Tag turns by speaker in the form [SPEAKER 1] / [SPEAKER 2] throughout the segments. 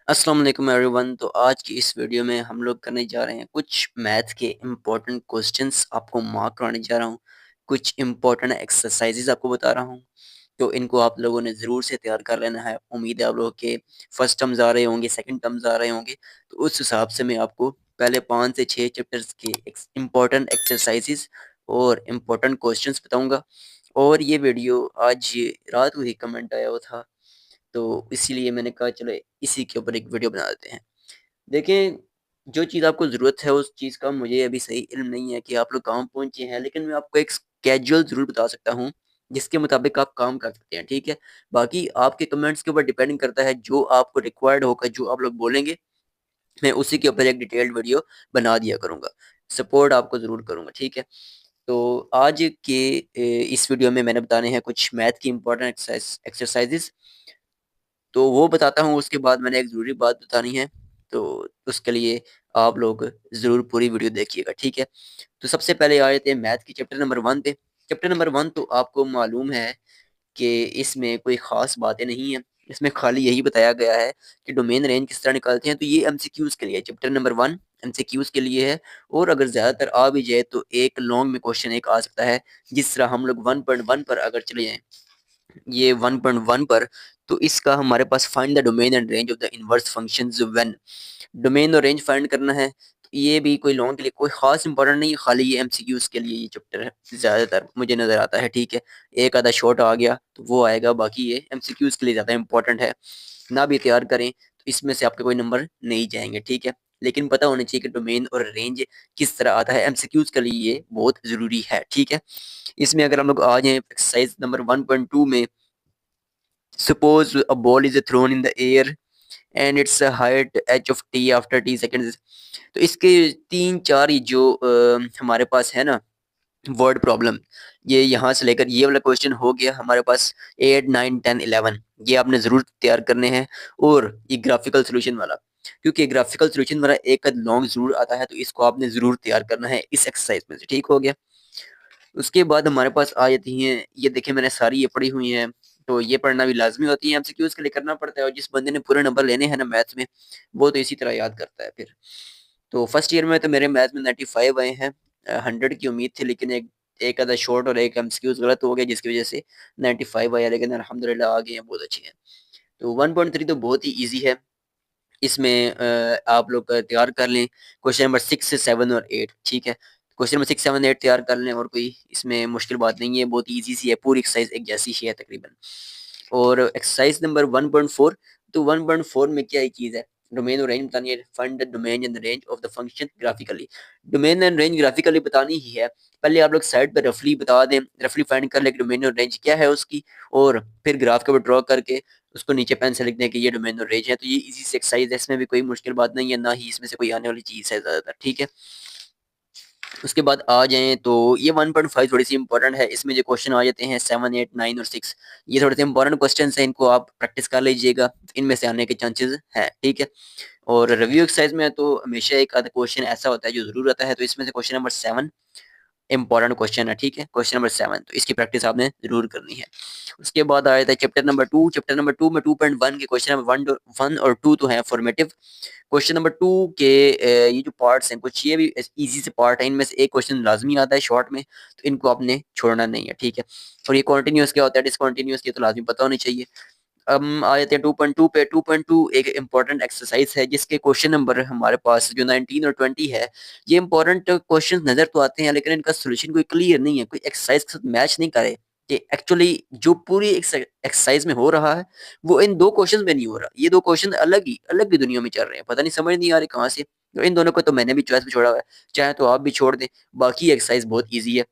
[SPEAKER 1] अस्सलाम वालेकुम एवरीवन। तो आज की इस वीडियो में हम लोग करने जा रहे हैं कुछ मैथ के इम्पोर्टेंट क्वेश्चंस आपको मार्क कराने जा रहा हूँ। कुछ इम्पोर्टेंट एक्सरसाइजेज आपको बता रहा हूँ, तो इनको आप लोगों ने ज़रूर से तैयार कर लेना है। उम्मीद है आप लोगों के फर्स्ट टर्म्स आ रहे होंगे, सेकंड टर्म्स आ रहे होंगे, तो उस हिसाब से मैं आपको पहले 5 से 6 चैप्टर्स के इम्पोर्टेंट एक्सरसाइजेज और इम्पोर्टेंट क्वेश्चंस बताऊँगा। और ये वीडियो आज रात को ही कमेंट आया हुआ था, तो इसीलिए मैंने कहा चलो इसी के ऊपर एक वीडियो बना देते हैं। देखें, जो चीज़ आपको ज़रूरत है उस चीज़ का मुझे अभी सही इल्म नहीं है कि आप लोग कहाँ पहुँचे हैं, लेकिन मैं आपको एक स्केड्यूल ज़रूर बता सकता हूँ जिसके मुताबिक आप काम कर सकते हैं, ठीक है? बाकी आपके कमेंट्स के ऊपर डिपेंड करता है, जो आपको रिक्वायर्ड होगा, जो आप लोग बोलेंगे, मैं उसी के ऊपर एक डिटेल्ड वीडियो बना दिया करूँगा। सपोर्ट आपको ज़रूर करूँगा, ठीक है? तो आज के इस वीडियो में मैंने बताने हैं कुछ मैथ की इंपॉर्टेंट एक्सरसाइजेज़, तो वो बताता हूँ। उसके बाद मैंने एक ज़रूरी बात बतानी है, तो उसके लिए आप लोग ज़रूर पूरी वीडियो देखिएगा, ठीक है? तो सबसे पहले आ जाते हैं मैथ की चैप्टर नंबर 1 पे। चैप्टर नंबर 1 तो आपको मालूम है कि इसमें कोई ख़ास बातें नहीं हैं। इसमें खाली यही बताया गया है कि डोमेन रेंज किस तरह निकालते हैं, तो ये एमसीक्यूज़ के लिए है। चैप्टर नंबर 1 एमसीक्यूज़ के लिए है, और अगर ज़्यादातर आ भी जाए तो एक लॉन्ग में क्वेश्चन एक आ सकता है। जिस तरह हम लोग 1.1 पर अगर चले जाएँ, ये 1.1 पर, तो इसका हमारे पास find the domain and range of the inverse functions when. Domain और रेंज फाइंड करना है, तो ये भी कोई लॉन्ग के लिए कोई खास इंपॉर्टेंट नहीं है, खाली ये एमसीक्यूज के लिए ये चैप्टर है, ज़्यादातर मुझे नज़र आता है, ठीक है? एक आधा शॉर्ट आ गया तो वो आएगा, बाकी ये एमसीक्यूज के लिए ज़्यादा इंपॉर्टेंट है। ना भी तैयार करें तो इसमें से आपके कोई नंबर नहीं जाएंगे, ठीक है? लेकिन पता होना चाहिए कि डोमेन और रेंज किस तरह आता है, एमसीक्यूज के लिए ये बहुत ज़रूरी है, ठीक है? इसमें अगर हम लोग आ जाएँ एक्सरसाइज नंबर 1.2 में, suppose a ball is thrown in the air and its a height h of t after t seconds। तो इसके 3-4 ये जो हमारे पास है ना वर्ड प्रॉब्लम, ये यहाँ से लेकर ये वाला क्वेश्चन हो गया हमारे पास 8, 9, 10, 11, ये आपने ज़रूर तैयार करने हैं। और ये ग्राफिकल सोल्यूशन वाला, क्योंकि ग्राफिकल सोल्यूशन वाला एक लॉन्ग ज़रूर आता है, तो इसको आपने ज़रूर तैयार करना है इस एक्सरसाइज में से, ठीक हो गया? उसके बाद हमारे पास आ जाती हैं, ये देखिए मैंने सारी ये पढ़ी हुई हैं, तो ये पढ़ना भी लाज़मी होती है, एमसीक्यूज़ के लिए करना पड़ता है, और जिस बंदे ने पूरे नंबर लेने हैं ना मैथ्स में, वो तो इसी तरह याद करता है फिर। तो फर्स्ट ईयर में तो मेरे मैथ्स में 95 आए हैं। 100 की उम्मीद थी, लेकिन एक एक आधा शॉर्ट और एक एमसीक्यूज़ गलत हो गया, जिसकी वजह से 95 आया, लेकिन अल्हम्दुलिल्लाह आ गए हैं, बहुत अच्छे हैं। तो 1.3 तो बहुत ही ईज़ी है। इसमें आप लोग तैयार कर लें क्वेश्चन नंबर 6, 7 और 8, ठीक है? क्वेश्चन नंबर 6, 7, 8 तैयार कर लें, और कोई इसमें मुश्किल बात नहीं है, बहुत ईज़ी सी है, पूरी एक्सरसाइज़ एक जैसी ही है तकरीबन। और एक्सरसाइज़ नंबर 1.4, तो 1.4 में क्या ही चीज़ है, डोमेन और रेंज बतानी है। Find the domain and the range of the function graphically. Domain and range graphically बतानी ही है। पहले आप लोग साइड पे रफली बता दें, रफली फाइंड कर लें कि डोमेन और रेंज क्या है उसकी, और फिर ग्राफ के ऊपर ड्रॉ करके उसको नीचे पेन से लिख दें कि ये डोमेन और रेंज है। तो ये इजी से एक्सरसाइज है, इसमें भी कोई मुश्किल बात नहीं है, ना ही इसमें से कोई आने वाली चीज़ है ज़्यादातर, ठीक है? उसके बाद आ जाएँ तो ये 1.5 थोड़ी-सी इंपॉर्टेंट है। इसमें जो क्वेश्चन आ जाते हैं 7, 8, 9 और 6, ये थोड़े से इंपॉर्टेंट क्वेश्चन्स हैं, इनको आप प्रैक्टिस कर लीजिएगा, इनमें से आने के चांसेस हैं, ठीक है? और रिव्यू एक्सरसाइज में तो हमेशा एक आधा क्वेश्चन ऐसा होता है जो ज़रूर आता है, तो इसमें से क्वेश्चन नंबर 7 इंपॉर्टेंट क्वेश्चन है, ठीक है? क्वेश्चन नंबर 7, तो इसकी प्रैक्टिस आपने ज़रूर करनी है। उसके बाद आ जाता है चैप्टर नंबर 2। चैप्टर नंबर 2 में 2.1 के क्वेश्चन नंबर 1 और 2 तो हैं फॉर्मेटिव। क्वेश्चन नंबर 2 के ये जो पार्ट्स हैं, कुछ ये भी ईज़ी से पार्ट है, इनमें से एक क्वेश्चन लाज़मी आता है शॉर्ट में, तो इनको आपने छोड़ना नहीं है, ठीक है? और ये कंटीन्यूअस क्या होता है, डिसकंटीन्यूअस, ये तो लाज़मी पता होनी चाहिए। अब हम आ जाते हैं 2.2 पे। 2.2 एक इम्पोर्टेंट एक्सरसाइज है, जिसके क्वेश्चन नंबर हमारे पास जो 19 और 20 है, ये इम्पोर्टेंट क्वेश्चन नज़र तो आते हैं, लेकिन इनका सॉल्यूशन कोई क्लियर नहीं है, कोई एक्सरसाइज के साथ मैच नहीं करे कि एक्चुअली जो पूरी एक्सरसाइज में हो रहा है, वो इन 2 क्वेश्चन में नहीं हो रहा। ये 2 क्वेश्चन अलग ही दुनिया में चल रहे हैं, पता नहीं समझ नहीं आ रही कहाँ से। तो इन दोनों को तो मैंने भी चॉइस पे छोड़ा हुआ है, चाहे तो आप भी छोड़ दें। बाकी एक्सरसाइज बहुत ईज़ी है।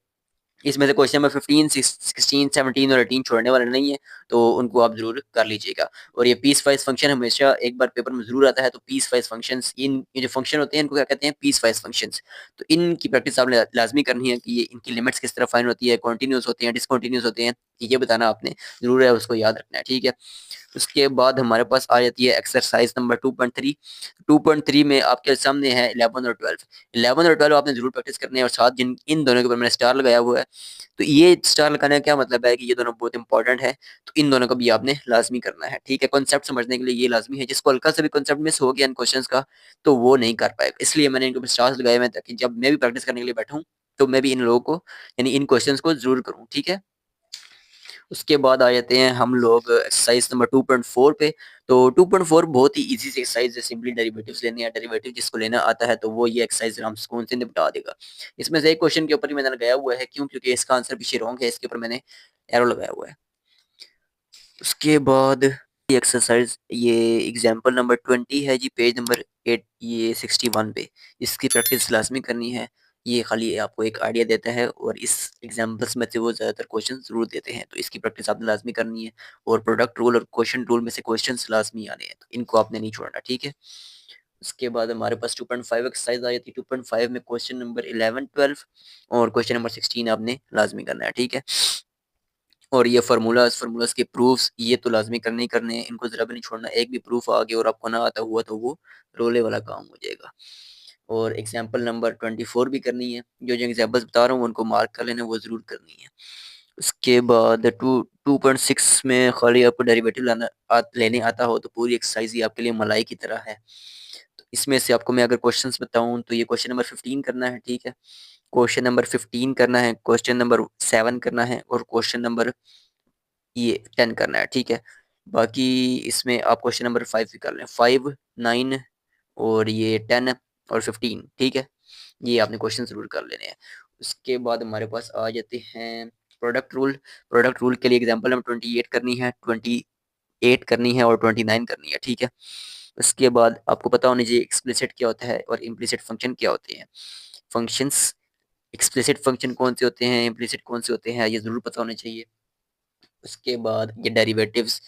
[SPEAKER 1] इसमें से क्वेश्चन नंबर 15, 16, 17 और 18 छोड़ने वाला नहीं है, तो उनको आप ज़रूर कर लीजिएगा। और ये पीस वाइज़ फंक्शन हमेशा एक बार पेपर में ज़रूर आता है, तो पीस वाइज़ फंक्शंस, ये जो फंक्शन होते हैं इनको क्या कहते हैं, पीस वाइज़ फंक्शंस। तो इनकी प्रैक्टिस आपने लाज़मी करनी है कि ये इनकी लिमिट्स किस तरह फाइंड होती है, कंटीन्यूअस होते हैं, डिसकंटीन्यूअस होते हैं, ये बताना आपने ज़रूर है, उसको याद रखना है, ठीक है? उसके बाद हमारे पास आ जाती है एक्सरसाइज नंबर 2.3। 2.3 में आपके सामने है 11 और 12। 11 और 12 आपने ज़रूर प्रैक्टिस करनी है, और साथ जिन इन दोनों के ऊपर मैंने स्टार लगाया हुआ है, तो ये स्टार लगाने का क्या मतलब है कि ये दोनों बहुत इंपॉर्टेंट है। तो इन दोनों का भी आपने लाजमी करना है, ठीक है। कॉन्सेप्ट समझने के लिए ये लाजमी है, जिसको हल्का सा भी कॉन्सेप्ट मिस हो गया इन क्वेश्चंस का तो वो नहीं कर पाएगा। इसलिए मैंने इनको स्टार्स लगाए हुए हैं ताकि जब मैं भी प्रैक्टिस करने के लिए बैठूं तो मैं भी इन लोगों को यानी इन क्वेश्चंस को जरूर करूं, ठीक है। उसके बाद आ जाते हैं हम लोग एक्सरसाइज नंबर 2.4 पे। तो 2.4 बहुत ही इजी सी एक्सरसाइज है, सिंपली डेरिवेटिव्स लेने हैं। डेरिवेटिव जिसको लेना आता है तो वो ये एक्सरसाइज आराम सुकून से निपटा देगा। इसमें से एक क्वेश्चन के ऊपर ही मैंने लगाया हुआ है, क्यों? क्योंकि इसका आंसर पीछे रॉन्ग है, इसके ऊपर मैंने एरो लगाया हुआ है। उसके बाद ये एक्सरसाइज ये एग्जाम्पल नंबर 20 है जी, पेज नंबर 8 ये 61 पे। इसकी प्रैक्टिस लाजमी करनी है। ये खाली आपको एक आइडिया देता है और इस एग्जाम्पल्स में से वो ज़्यादातर क्वेश्चन जरूर देते हैं, तो इसकी प्रैक्टिस आपने लाजमी करनी है। और प्रोडक्ट रूल और क्वेश्चन रूल में से क्वेश्चन लाजमी आने हैं, तो इनको आपने नहीं छोड़ना, ठीक है। उसके बाद हमारे पास 2.5 एक्सरसाइज आ जाती है। 2.5 में क्वेश्चन नंबर 11, 12 और क्वेश्चन नंबर 16 आपने लाजमी करना है, ठीक है। और ये फार्मूलाज के प्रूफ्स ये तो लाजमी करने ही करने हैं, इनको जरा भी नहीं छोड़ना। एक भी प्रूफ आ गया और आपको ना आता हुआ तो वो रोले वाला काम हो जाएगा। और एग्जाम्पल नंबर 24 भी करनी है। जो जो एग्जाम्पल्स बता रहा हूँ उनको मार्क कर लेना, वो जरूर करनी है। उसके बाद 2.6 में खाली आपको डेरिवेटिव लेने आता हो तो पूरी एक्सरसाइज ही आपके लिए मलाई की तरह है। तो इसमें से आपको मैं अगर क्वेश्चंस बताऊं तो ये क्वेश्चन नंबर 15 करना है, ठीक है। क्वेश्चन नंबर 15 करना है, क्वेश्चन नंबर 7 करना है और क्वेश्चन नंबर ये 10 करना है, ठीक है। बाकी इसमें आप क्वेश्चन नंबर 5 भी कर लें, 5, 9 और ये 10 और 15, ठीक है। ये आपने क्वेश्चन जरूर कर लेने हैं। उसके बाद हमारे पास आ जाते हैं प्रोडक्ट रूल। प्रोडक्ट रूल के लिए एग्जांपल नंबर 28 करनी है, 28 करनी है और 29 करनी है, ठीक है। उसके बाद आपको पता होना चाहिए एक्सप्लिसिट क्या होता है और इम्प्लिसिट फंक्शन क्या होते हैं। फंक्शंस एक्सप्लिसिट फंक्शन कौन से होते हैं, इम्प्लिसिट कौन से होते हैं, ये जरूर पता होना चाहिए। उसके बाद ये डेरिवेटिव्स,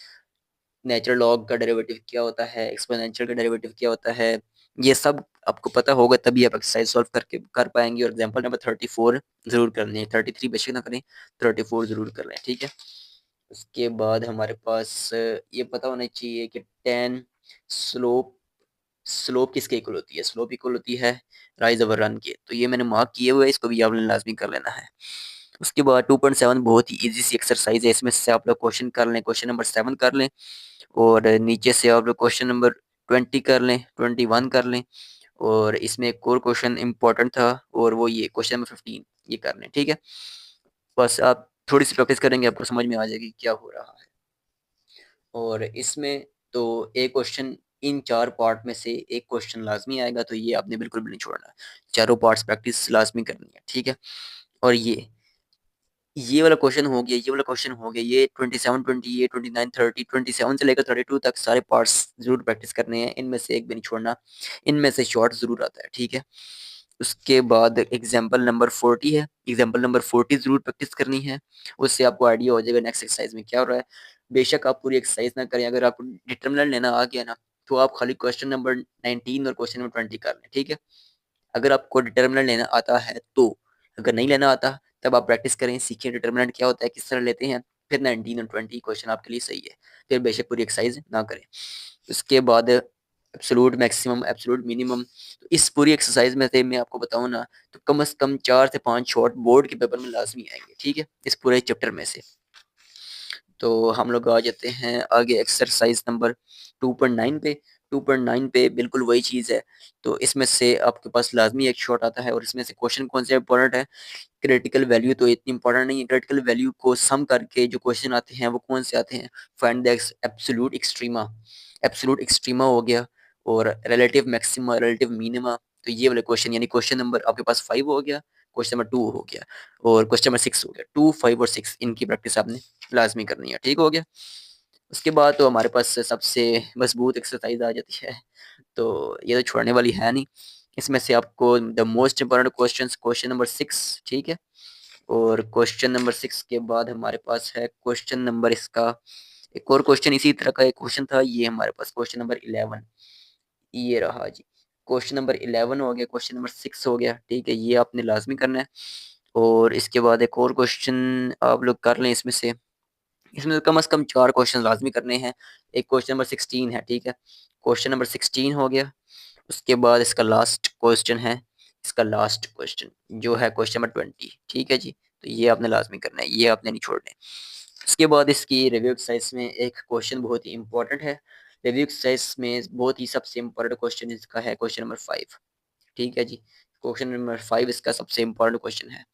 [SPEAKER 1] नेचुरल लॉग का डेरिवेटिव क्या होता है, एक्सपोनेंशियल का डेरिवेटिव क्या होता है, ये सब आपको पता होगा तभी आप एक्सरसाइज सॉल्व करके कर पाएंगे। और एग्जांपल नंबर 34 जरूर करनी है, 33 बेशक ना करें, 34 जरूर कर लें, ठीक है। उसके बाद हमारे पास ये पता होना चाहिए कि टेन स्लोप स्लोप किसके इक्वल होती है। स्लोप इक्वल होती है राइज ओवर रन के। तो ये मैंने मार्क किए हुए हैं, इसको भी आपने लाजमी कर लेना है। उसके बाद 2.7 बहुत ही इजी सी एक्सरसाइज है, इसमें से आप लोग क्वेश्चन कर लें, क्वेश्चन नंबर 7 कर लें और नीचे से आप लोग क्वेश्चन नंबर 20 कर लें, 21 कर लें और इसमें एक और क्वेश्चन इंपॉर्टेंट था और वो ये क्वेश्चन नंबर 15 ये कर लें, ठीक है। बस आप थोड़ी सी प्रैक्टिस करेंगे आपको समझ में आ जाएगी क्या हो रहा है। और इसमें तो एक क्वेश्चन इन 4 पार्ट में से एक क्वेश्चन लाजमी आएगा, तो ये आपने बिल्कुल भी नहीं छोड़ना। चारों पार्ट्स प्रैक्टिस लाजमी करनी है, ठीक है। और ये वाला क्वेश्चन हो गया, ये वाला क्वेश्चन हो गया, ये 27, 28, 29, 30, 27 से लेकर 32 तक सारे पार्ट्स जरूर प्रैक्टिस करने हैं, इनमें से एक भी नहीं छोड़ना। इनमें से शॉर्ट जरूर आता है, ठीक है। उसके बाद एग्जाम्पल नंबर 40 है, एग्जाम्पल नंबर 40 जरूर प्रैक्टिस करनी है, उससे आपको आइडिया हो जाएगा नेक्स्ट एक्सरसाइज में क्या हो रहा है। बेशक आप पूरी एक्सरसाइज ना करें, अगर आपको डिटरमिनेंट लेना आ गया ना तो आप खाली क्वेश्चन नंबर 19 और क्वेश्चन नंबर 20 कर लें, ठीक है। अगर आपको डिटर्मिनेंट लेना आता है तो, अगर नहीं लेना आता तब आप प्रैक्टिस करें, सीखें डिटर्मिनेंट क्या होता है, किस तरह लेते हैं, फिर 19 और 20 क्वेश्चन आपके लिए सही है। फिर बेशक पूरी एक्सरसाइज ना करें। उसके बाद एब्सोलूट मैक्सिमम, एब्सोलूट मिनिमम। तो इस पूरी एक्सरसाइज में से मैं आपको बताऊं ना तो कम से कम 4 से 5 शॉर्ट बोर्ड के पेपर में लाजमी आएंगे, ठीक है, इस पूरे चैप्टर में से। तो हम लोग आ जाते हैं आगे एक्सरसाइज नंबर 2.9 पे। 2.9 पे बिल्कुल वही चीज़ है। तो इसमें से आपके पास लाजमी एक शॉट आता है और इसमें से क्वेश्चन कौन से इंपॉर्टेंट है। क्रिटिकल वैल्यू तो इतनी इंपॉर्टेंट नहीं है, क्रिटिकल वैल्यू को सम करके जो क्वेश्चन आते हैं वो कौन से आते हैं, find the absolute extrema. Absolute extrema हो गया और रिलेटिव मैक्सिमा, रिलेटिव मिनिमा। तो ये वाले क्वेश्चन यानी क्वेश्चन नंबर आपके पास 5 हो गया, क्वेश्चन नंबर 2 हो गया और क्वेश्चन नंबर 6 हो गया। 2, 5 और 6 इनकी प्रैक्टिस आपने लाजमी करनी है, ठीक हो गया। उसके बाद तो हमारे पास सबसे मजबूत एक्सरसाइज आ जाती है, तो ये तो छोड़ने वाली है नहीं। इसमें से आपको the most important question, question number 6, ठीक है। और क्वेश्चन नंबर 6 के बाद हमारे पास है क्वेश्चन नंबर इसका एक और क्वेश्चन इसी तरह का एक क्वेश्चन था, ये हमारे पास क्वेश्चन नंबर 11 ये रहा जी। क्वेश्चन नंबर 11 हो गया, क्वेश्चन नंबर 6 हो गया, ठीक है, ये आपने लाजमी करना है। और इसके बाद एक और क्वेश्चन आप लोग कर लें, इसमें कम से कम 4 क्वेश्चन लाजमी करने हैं। एक क्वेश्चन नंबर 16 है, ठीक है, क्वेश्चन नंबर 16 हो गया। उसके बाद इसका लास्ट क्वेश्चन है, इसका लास्ट क्वेश्चन जो है क्वेश्चन नंबर 20, ठीक है जी। तो ये आपने लाजमी करना है, ये आपने नहीं छोड़ने। उसके बाद इसकी रिव्यू एक्सरसाइज में एक क्वेश्चन बहुत ही इंपॉर्टेंट है। रिव्यू एक्सरसाइज में बहुत ही सबसे इंपॉर्टेंट क्वेश्चन इसका है क्वेश्चन नंबर 5। ठीक है जी, क्वेश्चन नंबर 5 इसका सबसे इंपॉर्टेंट क्वेश्चन है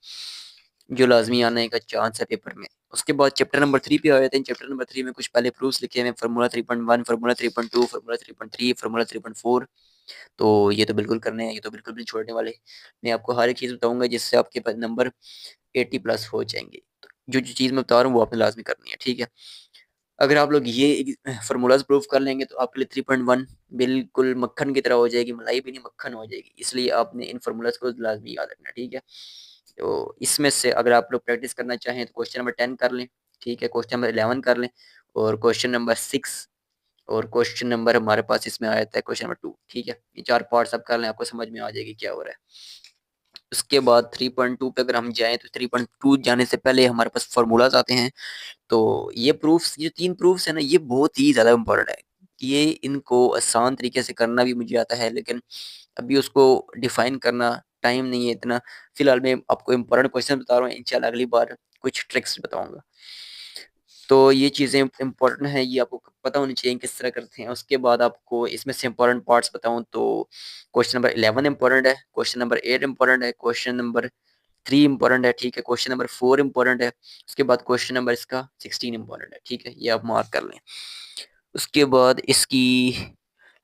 [SPEAKER 1] जो लाजमी आने का चांस है पेपर में। उसके बाद चैप्टर नंबर 3 पे आ जाते हैं। चैप्टर नंबर 3 में कुछ पहले प्रूफ्स लिखे हैं, फार्मूला 3.1, फार्मूला 3.2, फार्मूला 3.3, फार्मूला 3.4। तो ये तो बिल्कुल करने हैं, ये तो बिल्कुल भी छोड़ने वाले। मैं आपको हर एक चीज़ बताऊंगा जिससे आपके पास नंबर 80 प्लस हो जाएंगे। तो जो जो चीज़ मैं बता रहा हूँ वो आपने लाजमी करनी है, ठीक है। अगर आप लोग ये फार्मूलाज प्रूव कर लेंगे तो आपके लिए 3.1 बिल्कुल मक्खन की तरह हो जाएगी, मलाई भी नहीं मक्खन हो जाएगी। इसलिए आपने इन फार्मूलाज को लाजमी याद रखना, ठीक है। तो इसमें से अगर आप लोग प्रैक्टिस करना चाहें तो क्वेश्चन नंबर 10 कर लें, ठीक है, क्वेश्चन नंबर 11 कर लें, और क्वेश्चन नंबर 6, और क्वेश्चन नंबर हमारे पास इसमें आया था क्वेश्चन नंबर 2, ठीक है। ये 4 पार्ट्स आप कर लें, आपको समझ में आ जाएगी क्या हो रहा है। उसके बाद 3.2 पे अगर हम जाएं तो 3.2 जाने से पहले हमारे पास फार्मूलाज आते हैं। तो ये प्रूफ्स, ये 3 प्रूफ्स है ना, ये बहुत ही ज़्यादा इम्पोर्टेंट है। ये इनको आसान तरीके से करना भी मुझे आता है, लेकिन अभी उसको डिफाइन करना टाइम नहीं है इतना। फिलहाल मैं आपको इम्पोर्टेंट क्वेश्चन बता रहा हूँ, इंशाल्लाह अगली बार कुछ ट्रिक्स बताऊंगा। तो ये चीज़ें इंपॉर्टेंट है, ये आपको पता होनी चाहिए किस तरह करते हैं। उसके बाद आपको इसमें से इंपॉर्टेंट पार्ट्स बताऊं तो क्वेश्चन नंबर 11 इंपॉर्टेंट है, क्वेश्चन नंबर 8 इंपॉर्टेंट है, क्वेश्चन नंबर 3 इंपॉर्टेंट है, ठीक है, क्वेश्चन नंबर 4 इंपॉर्टेंट है। उसके बाद क्वेश्चन नंबर इसका 16 इंपॉर्टेंट है, ठीक है, ये आप मार्क कर लें। उसके बाद इसकी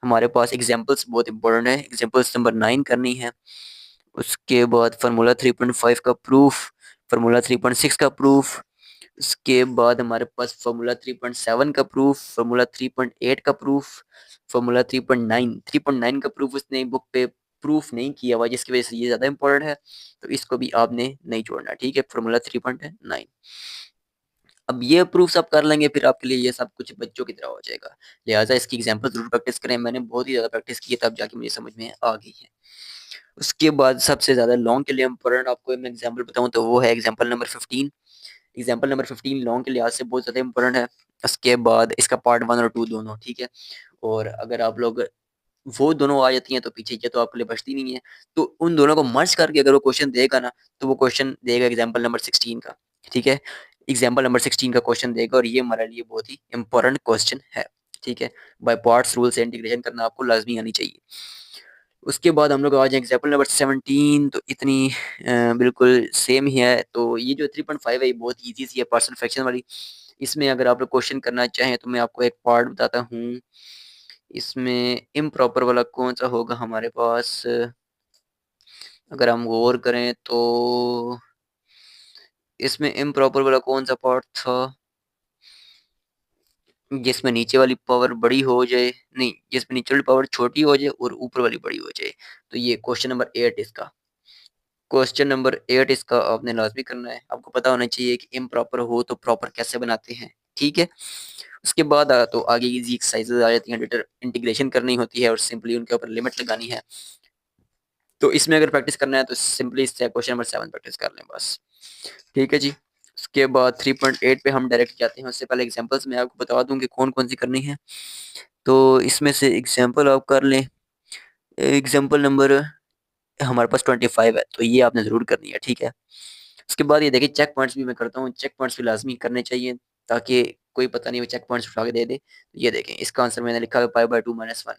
[SPEAKER 1] हमारे पास एग्जाम्पल्स बहुत इंपॉर्टेंट है, एग्जाम्पल्स नंबर 9 करनी है। उसके बाद फार्मूला 3.5 का प्रूफ, फार्मूला 3.6 का प्रूफ। उसके बाद हमारे पास फार्मूला 3.7 का प्रूफ, फार्मूला 3.8 का प्रूफ, फार्मूला 3.9, 3.9 का प्रूफ उसने बुक पे प्रूफ नहीं किया हुआ जिसकी वजह से ये ज्यादा इंपॉर्टेंट है। तो इसको भी आपने नहीं छोड़ना, ठीक है, फार्मूला 3.9। अब ये प्रूफ्स आप कर लेंगे फिर आपके लिए ये सब कुछ बच्चों की तरह हो जाएगा। लिहाजा इसकी एग्जाम्पल जरूर प्रैक्टिस करें, मैंने बहुत ही ज्यादा प्रैक्टिस की है तब जाके मुझे समझ में आ गई है। उसके बाद सबसे ज्यादा लॉन्ग के लिए इम्पोर्टेंट आपको मैं एग्जाम्पल बताऊं तो वो है example number 15। Example number 15 long के लिहाज से बहुत ज़्यादा इंपॉर्टेंट है। उसके बाद इसका पार्ट 1 और 2 दोनों, ठीक है। और अगर आप लोग वो दोनों आ जाती हैं तो पीछे ये तो आपके लिए बचती नहीं है। तो उन दोनों को मर्ज करके अगर वो क्वेश्चन देगा ना तो वो क्वेश्चन देगा एग्जाम्पल नंबर 16 का, ठीक है। एग्जाम्पल नंबर 16 का क्वेश्चन देगा और ये हमारे लिए बहुत ही इंपॉर्टेंट क्वेश्चन है, ठीक है। बाय पार्ट्स रूल से इंटीग्रेशन करना आपको लाजमी आनी चाहिए। उसके बाद हम लोग आ जाए एग्जाम्पल नंबर 17, तो इतनी बिल्कुल सेम ही है। तो ये जो 3.5 है ये बहुत ईजी सी है, पार्शियल फ्रैक्शन वाली। इसमें अगर आप लोग क्वेश्चन करना चाहें तो मैं आपको एक पार्ट बताता हूँ। इसमें इम्प्रॉपर वाला कौन सा होगा हमारे पास, अगर हम गौर करें तो इसमें इम्प्रॉपर वाला कौन सा पार्ट था जिसमें नीचे वाली पावर बड़ी हो जाए, नहीं, जिसमें नीचे वाली पावर छोटी हो जाए और ऊपर वाली बड़ी हो जाए। तो ये क्वेश्चन नंबर 8 इसका, क्वेश्चन नंबर 8 इसका आपने लाजमी करना है। आपको पता होना चाहिए कि इम्प्रॉपर हो तो प्रॉपर कैसे बनाते हैं, ठीक है। उसके बाद तो आगे इजी एक्सरसाइजेज आ जाती हैं, डेटा इंटीग्रेशन करनी होती है और सिंपली उनके ऊपर लिमिट लगानी है। तो इसमें अगर प्रैक्टिस करना है तो सिंपली इससे क्वेश्चन नंबर 7 प्रैक्टिस कर लें बस, ठीक है जी। उसके बाद 3.8 पे हम डायरेक्ट जाते हैं। उससे पहले एग्जांपल्स मैं आपको बता दूं कि कौन कौन सी करनी है। तो इसमें से एग्जांपल आप कर लें। एग्जांपल नंबर हमारे पास 25 है तो ये आपने जरूर करनी है, ठीक है। उसके बाद ये देखिए चेक पॉइंट्स भी मैं करता हूँ, चेक पॉइंट्स भी लाजमी करने चाहिए ताकि कोई पता नहीं वो चेक पॉइंट्स उठा के दे दे। तो ये देखें इसका आंसर मैंने लिखा है पाई/2 - 1।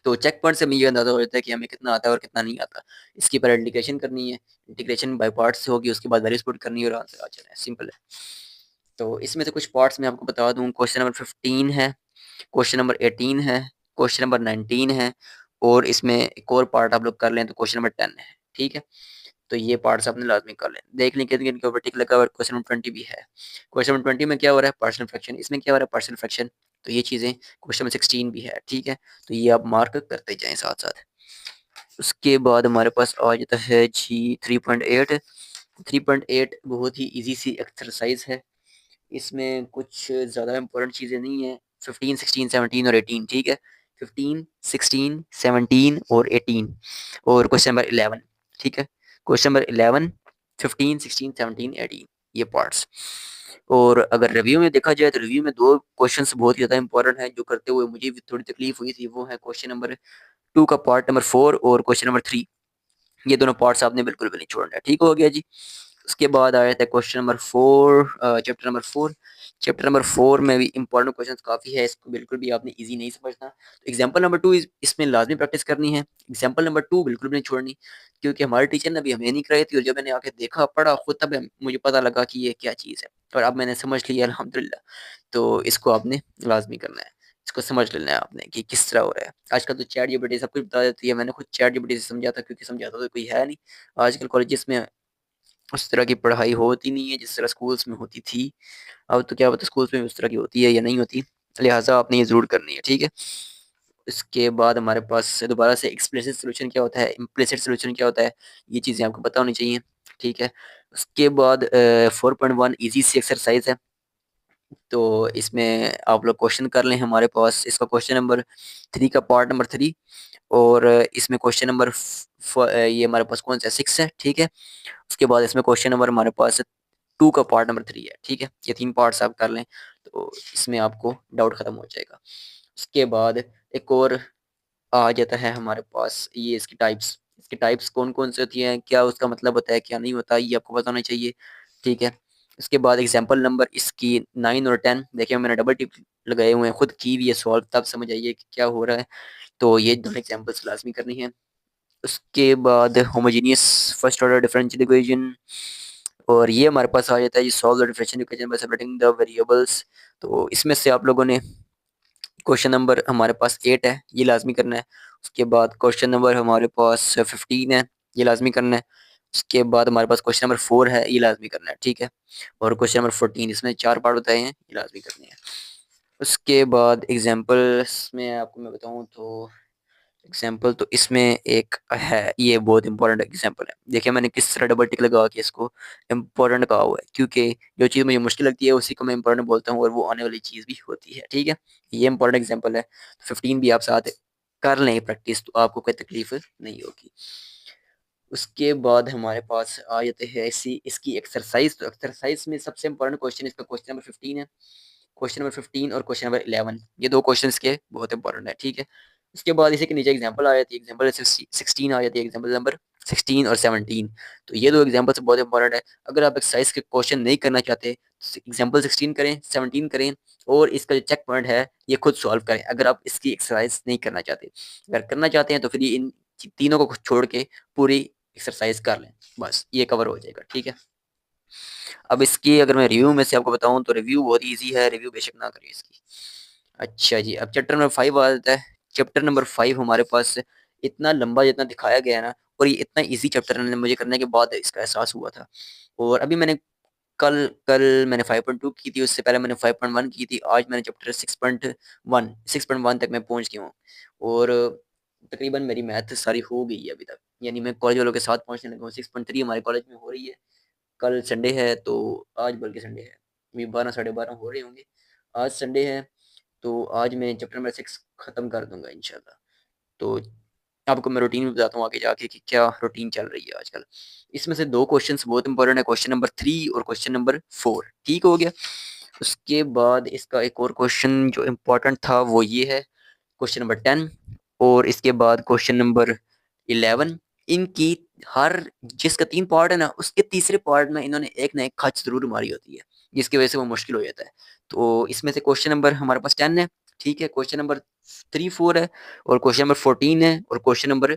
[SPEAKER 1] तो चेक पॉइंट से हमें ये अंदाजा हो जाता है कि हमें कितना आता है और कितना नहीं आता। इसकी पहले इंटीग्रेशन करनी है, इंटीग्रेशन बाय पार्ट्स से होगी, उसके बाद वैल्यूज पुट करनी है और आंसर आ जाना है, सिंपल है। तो इसमें से कुछ पार्ट्स मैं आपको बता दूं। क्वेश्चन नंबर 15 है, क्वेश्चन नंबर 18 है, क्वेश्चन नंबर 19 है, और इसमें एक और पार्ट आप लोग कर लें तो क्वेश्चन नंबर 10 है, ठीक है। तो ये पार्ट्स आपने लाजमी कर लें। देख लें कितने इनके ऊपर टिक लगा हुआ है। क्वेश्चन नंबर 20 भी है। क्वेश्चन नंबर 20 में क्या हो रहा है, पार्शियल फ्रैक्शन, इसमें क्या हो रहा है, पार्शियल फ्रैक्शन। तो ये चीज़ें क्वेश्चन नंबर 16 भी है, ठीक है। तो ये आप मार्क करते जाएं साथ साथ। उसके बाद हमारे पास आ जाता है जी 3.8। 3.8 बहुत ही इजी सी एक्सरसाइज है। इसमें कुछ ज़्यादा इंपॉर्टेंट चीज़ें नहीं है। 15, 16, 17 और 18, ठीक है। 15, 16, 17 और 18, और क्वेश्चन नंबर 11, ठीक है। क्वेश्चन नंबर 11, 15, 16, 17, 18, ये पार्ट्स। और अगर रिव्यू में देखा जाए तो रिव्यू में दो क्वेश्चंस बहुत ही ज़्यादा इंपॉर्टेंट हैं जो करते हुए मुझे भी थोड़ी तकलीफ हुई थी। वो है क्वेश्चन नंबर 2 का पार्ट नंबर 4 और क्वेश्चन नंबर 3। ये दोनों पार्ट्स आपने बिल्कुल भी नहीं छोड़ना है, ठीक हो गया जी। उसके बाद आया था question number 4, chapter number 4। Chapter number 4 में भी इंपॉर्टेंट क्वेश्चंस काफ़ी है, इसको बिल्कुल भी आपने इजी नहीं समझना। तो एग्जांपल नंबर 2 इसमें लाजमी प्रैक्टिस करनी है। एग्जांपल नंबर 2 बिल्कुल भी नहीं छोड़नी, क्योंकि हमारे टीचर ने अभी हमें नहीं कराई थी और जब मैंने आके देखा पढ़ा खुद तब मुझे पता लगा कि ये क्या चीज़ है और अब मैंने समझ लिया अल्हम्दुलिल्लाह। तो इसको आपने लाजमी करना है, इसको समझ लेना है आपने कि किस तरह हो रहा है। आजकल तो चैट जीपीटी सब कुछ बता देती है, मैंने खुद चैट जीपीटी से समझा था क्योंकि समझाता तो कोई है नहीं। आजकल कॉलेजेस में उस तरह की पढ़ाई होती नहीं है जिस तरह स्कूल्स में होती थी। अब तो क्या पता स्कूल्स में उस तरह की होती है या नहीं होती, लिहाजा आपने ये ज़रूर करनी है, ठीक है। इसके बाद हमारे पास दोबारा से एक्सप्लिसिट सॉल्यूशन क्या होता है, इम्प्लिसिट सॉल्यूशन क्या होता है, ये चीज़ें आपको पता होनी चाहिए, ठीक है। उसके बाद 4.1 इजी सी एक्सरसाइज है, तो इसमें आप लोग क्वेश्चन कर लें। हमारे पास इसका क्वेश्चन नंबर 3 का पार्ट नंबर 3 और इसमें क्वेश्चन नंबर ये हमारे पास कौन सा 6 है, ठीक है। उसके बाद इसमें क्वेश्चन नंबर हमारे पास 2 का पार्ट नंबर 3 है, ठीक है। ये 3 पार्ट्स आप कर लें तो इसमें आपको डाउट खत्म हो जाएगा। उसके बाद एक और आ जाता है हमारे पास, ये इसकी टाइप्स कौन कौन से होती हैं, क्या उसका मतलब होता है, क्या नहीं होता, ये आपको पता होना चाहिए, ठीक है। उसके बाद एग्जाम्पल नंबर इसकी 9 और 10 देखिए मैंने डबल टिक लगाए हुए हैं, खुद की भी ये सॉल्व तब समझ आइए कि क्या हो रहा है। तो ये दोनों एग्जाम्पल्स लाजमी करनी है। उसके बाद homogeneous first order differential equation, और ये हमारे पास आ जाता है, ये solve the differential equation by separating the variables. तो इसमें से आप लोगों ने क्वेश्चन नंबर हमारे पास 8 है, ये लाजमी करना है। उसके बाद क्वेश्चन नंबर हमारे पास 15 है, ये लाजमी करना है। उसके बाद हमारे पास क्वेश्चन नंबर 4 है, ये लाजमी करना है, ठीक है। और क्वेश्चन नंबर 14, इसमें 4 पार्ट बताए हैं, ये लाजमी करने हैं। उसके बाद एग्जाम्पल्स में आपको मैं बताऊं तो एग्जाम्पल तो इसमें एक है, ये बहुत इंपॉर्टेंट एग्जाम्पल है। देखिए मैंने किस तरह डबल टिक लगा के इसको इंपॉर्टेंट कहा हुआ है, क्योंकि जो चीज़ मुझे मुश्किल लगती है उसी को मैं इंपॉर्टेंट बोलता हूँ और वो आने वाली चीज़ भी होती है, ठीक है। ये इंपॉर्टेंट एग्जाम्पल है। 15 भी आप साथ कर लें प्रैक्टिस तो आपको कोई तकलीफ नहीं होगी। उसके बाद हमारे पास आ जाते हैं ऐसी इसकी एक्सरसाइज। तो एक्सरसाइज में सबसे इंपॉर्टेंट क्वेश्चन इसका क्वेश्चन नंबर 15 है। क्वेश्चन नंबर 15 और क्वेश्चन नंबर 11, ये दो क्वेश्चन के बहुत इंपॉर्टेंट है, ठीक है। उसके बाद इसी के नीचे एग्जांपल आ जाती है, एग्जांपल 16 आ जाती है, एग्जांपल नंबर 16 और 17। तो ये दो एग्जांपल्स बहुत इंपॉर्टेंट है। अगर आप एक्सरसाइज के क्वेश्चन नहीं करना चाहते तो एग्जांपल 16 करें, 17 करें और इसका जो चेक पॉइंट है ये खुद सॉल्व करें, अगर आप इसकी एक्सरसाइज नहीं करना चाहते। अगर करना चाहते हैं तो फिर ये इन तीनों को छोड़ के पूरी एक्सरसाइज कर लें, बस ये कवर हो जाएगा, ठीक है। अब इसकी अगर मैं रिव्यू में से आपको बताऊं तो रिव्यू बहुत इजी है, रिव्यू बेशक ना करिए इसकी। अच्छा जी, अब चैप्टर नंबर 5 आ जाता है। चैप्टर नंबर 5 हमारे पास इतना लंबा जितना दिखाया गया है ना, और ये इतना इजी चैप्टर है, मुझे करने के बाद इसका एहसास हुआ था। और अभी मैंने कल कल मैंने 5.2 की थी, उससे पहले मैंने 5.1 की थी, आज मैंने चैप्टर 6.1 तक मैं पहुंच गया हूँ। और तकरीबन मेरी मैथ सारी हो गई है अभी तक, यानी मैं कॉलेज वालों के साथ पहुंचने लगा हूँ। 6.3 हमारे कॉलेज में हो रही है। कल संडे है तो आज बल्कि संडे है, अभी 12 साढ़े 12 हो रहे होंगे। आज संडे है तो आज मैं चैप्टर नंबर 6 खत्म कर दूंगा इंशाल्लाह। तो आपको मैं रूटीन भी बताता हूँ आगे जाके कि क्या रूटीन चल रही है आजकल। इसमें से दो क्वेश्चंस बहुत इंपॉर्टेंट है, क्वेश्चन नंबर 3 और क्वेश्चन नंबर 4, ठीक हो गया। उसके बाद इसका एक और क्वेश्चन जो इम्पोर्टेंट था वो ये है, क्वेश्चन नंबर 10 और इसके बाद क्वेश्चन नंबर 11। इनकी हर जिसका 3 पार्ट है ना, उसके तीसरे पार्ट में इन्होंने एक ना एक खच जरूर मारी होती है, जिसकी वजह से वो मुश्किल हो जाता है। तो इसमें से क्वेश्चन नंबर हमारे पास 10 है, ठीक है। क्वेश्चन नंबर 3 4 है और क्वेश्चन नंबर 14 है और क्वेश्चन नंबर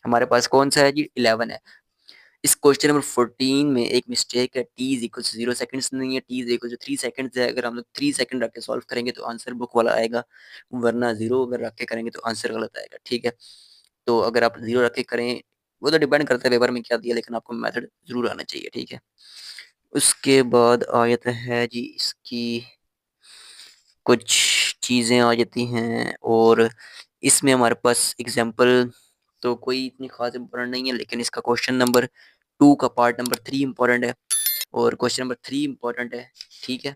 [SPEAKER 1] हमारे पास कौन सा है जी, 11 है। इस क्वेश्चन नंबर 14 में एक मिस्टेक है, T is equal to 0 seconds नहीं है, T is equal to 3 seconds है। अगर हम लोग 3 सेकंड रख के सॉल्व करेंगे तो आंसर बुक वाला आएगा, वरना जीरो अगर रख के करेंगे तो आंसर गलत आएगा, ठीक है। तो अगर आप जीरो रख के करें, वो तो डिपेंड करता है पेपर में क्या दिया, लेकिन आपको मेथड जरूर आना चाहिए, ठीक है। उसके बाद आयत है जी इसकी कुछ चीज़ें आ जाती हैं, और इसमें हमारे पास एग्जाम्पल तो कोई इतनी खास इंपॉर्टेंट नहीं है, लेकिन इसका क्वेश्चन नंबर 2 का पार्ट नंबर 3 इंपॉर्टेंट है और क्वेश्चन नंबर 3 इंपॉर्टेंट है, ठीक है।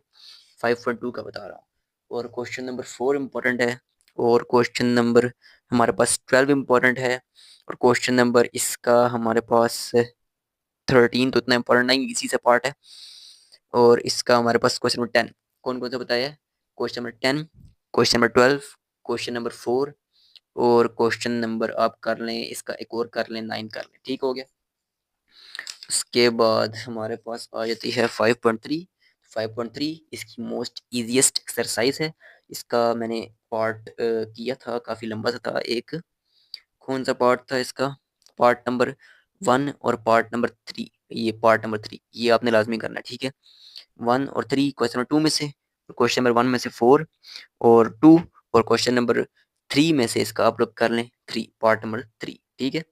[SPEAKER 1] 5.2 का बता रहा हूँ। और क्वेश्चन नंबर 4 इंपॉर्टेंट है और क्वेश्चन नंबर हमारे पास 12 इंपॉर्टेंट है और क्वेश्चन नंबर इसका हमारे पास 13 तो इतना इंपॉर्टेंट नहीं, इसी से पार्ट है। और इसका हमारे पास क्वेश्चन नंबर 10 कौन कौन सा बताया है, question number 10, question number 12, question number 4 और क्वेश्चन नंबर आप कर लें इसका एक और कर लें 9 कर लें, ठीक हो गया। उसके बाद हमारे पास आ जाती है 5.3। 5.3 इसकी मोस्ट इजीएस्ट एक्सरसाइज है। इसका मैंने पार्ट किया था, काफ़ी लंबा सा था एक। कौन सा पार्ट था इसका? पार्ट नंबर 1 और पार्ट नंबर 3। ये पार्ट नंबर 3 ये आपने लाजमी करना है, ठीक है। 1 और 3 क्वेश्चन नंबर 2 में से, क्वेश्चन नंबर 1 में से 4 और 2, और क्वेश्चन नंबर 3 में से इसका आप लोग कर लें 3, पार्ट नंबर 3, ठीक है।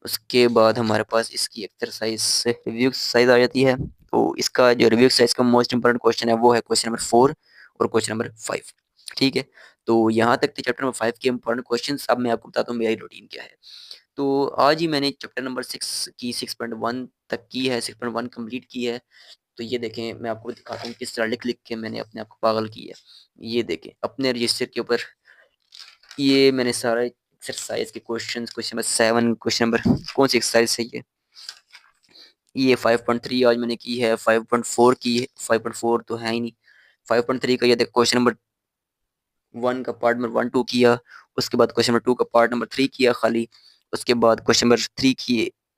[SPEAKER 1] उसके बाद हमारे पास इसकी एक्सरसाइज से रिव्यू एक्सरसाइज आ जाती है। तो इसका जो रिव्यू एक्सरसाइज का मोस्ट इंपॉर्टेंट क्वेश्चन है वो है क्वेश्चन नंबर 4 और क्वेश्चन नंबर 5, ठीक है। तो यहाँ तक थे चैप्टर नंबर 5 के इंपॉर्टेंट क्वेश्चन। अब मैं आपको बताता हूँ मेरी रूटीन क्या है। तो आज ही मैंने चैप्टर नंबर 6 की 6.1 तक की है, 6.1 कंप्लीट की है। तो ये देखें, मैं आपको दिखाता हूँ किस तरह लिख लिख के मैंने अपने आप को पागल किया है। ये देखें अपने रजिस्टर के ऊपर, ये मैंने सारा एक्सरसाइज के question, question number 7, question number, कौन सी एक्सरसाइज है ये 5.3 आज मैंने की है, 5.4 की है, 5.4 तो है ही नहीं। 5.3 का ये देखो क्वेश्चन नंबर 1 का पार्ट नंबर 1 2 किया। उसके बाद क्वेश्चन नंबर 2 का पार्ट नंबर 3 किया खाली। उसके बाद क्वेश्चन नंबर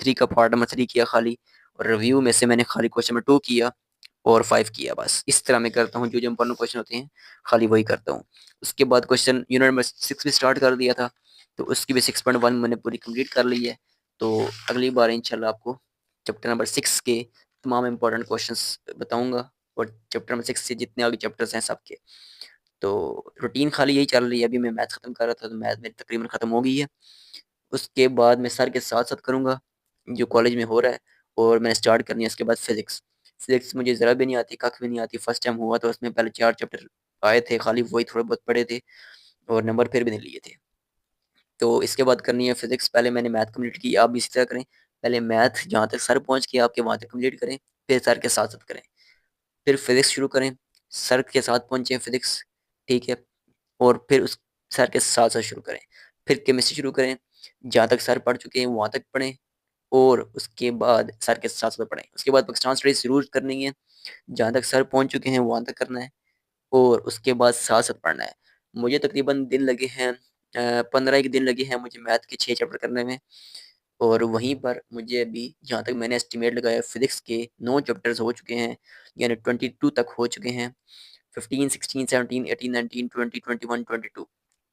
[SPEAKER 1] 3 का पार्ट नंबर 3 किया खाली। और रिव्यू में से मैंने खाली क्वेश्चन नंबर 2 किया और 5 किया। बस इस तरह मैं करता हूँ, जो जो इंपॉर्टेंट क्वेश्चन होते हैं खाली वही करता हूँ। उसके बाद क्वेश्चन यूनिट नंबर 6 भी स्टार्ट कर दिया था, तो उसकी भी 6.1 मैंने पूरी कंप्लीट कर ली है। तो अगली बार इंशाल्लाह आपको चैप्टर नंबर 6 के तमाम इंपॉर्टेंट क्वेश्चंस बताऊंगा, और चैप्टर नंबर 6 से जितने आगे चैप्टर्स हैं सबके। तो रूटीन खाली यही चल रही है। अभी मैं मैथ खत्म कर रहा था, तो मैथ मेरी तकरीबन खत्म हो गई है। उसके बाद मैं सर के साथ साथ करूँगा जो कॉलेज में हो रहा है, और मैंने स्टार्ट करनी है उसके बाद फिजिक्स। फिजिक्स मुझे ज़रा भी नहीं आती, कख भी नहीं आती। फर्स्ट टाइम हुआ तो उसमें पहले 4 चैप्टर आए थे खाली, वही थोड़े बहुत पढ़े थे और नंबर फिर भी नहीं लिए थे। तो इसके बाद करनी है फिजिक्स। पहले मैंने मैथ कंप्लीट की, आप भी इसी तरह करें। पहले मैथ जहाँ तक सर पहुँच के आपके वहाँ तक कंप्लीट करें, फिर सर के साथ साथ करें, फिर फिजिक्स शुरू करें, सर के साथ पहुँचे फिजिक्स, ठीक है। और फिर उस सर के साथ साथ शुरू करें, फिर केमिस्ट्री शुरू करें, जहाँ तक सर पढ़ चुके हैं वहाँ तक पढ़ें, और उसके बाद सर के साथ साथ पढ़ें। उसके बाद पाकिस्तान स्टडीज जरूर करनी है, जहाँ तक सर पहुँच चुके हैं वहाँ तक करना है, और उसके बाद साथ साथ पढ़ना है। मुझे तकरीबन दिन लगे हैं 15 एक दिन लगे हैं मुझे मैथ के 6 चैप्टर करने में। और वहीं पर मुझे अभी जहाँ तक मैंने एस्टिमेट लगाया फिजिक्स के 9 चैप्टर्स हो चुके हैं, यानी 22 तक हो चुके हैं। 15 16 17 18 19 20 21 22,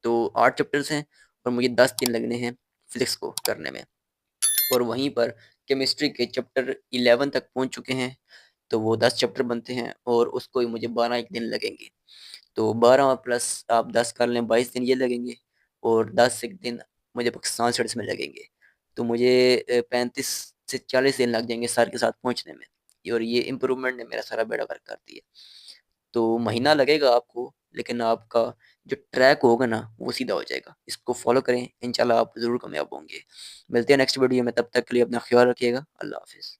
[SPEAKER 1] तो 8 चैप्टर्स हैं, और मुझे 10 दिन लगने हैं फिजिक्स को करने में। और वहीं पर केमिस्ट्री के चैप्टर 11 तक पहुंच चुके हैं, तो वो 10 चैप्टर बनते हैं, और उसको ही मुझे 12 एक दिन लगेंगे। तो 12 प्लस आप 10 कर लें, 22 दिन ये लगेंगे, और 10 एक दिन मुझे पाकिस्तान स्टडीज में लगेंगे। तो मुझे 35 से 40 दिन लग जाएंगे सर के साथ पहुंचने में। और ये इम्प्रूवमेंट ने मेरा सारा बेड़ा गर्क कर दिया। तो महीना लगेगा आपको, लेकिन आपका जो ट्रैक होगा ना वो सीधा हो जाएगा। इसको फॉलो करें, इंशाल्लाह आप ज़रूर कामयाब होंगे। मिलते हैं नेक्स्ट वीडियो में, तब तक के लिए अपना ख्याल रखिएगा। अल्लाह हाफिज़।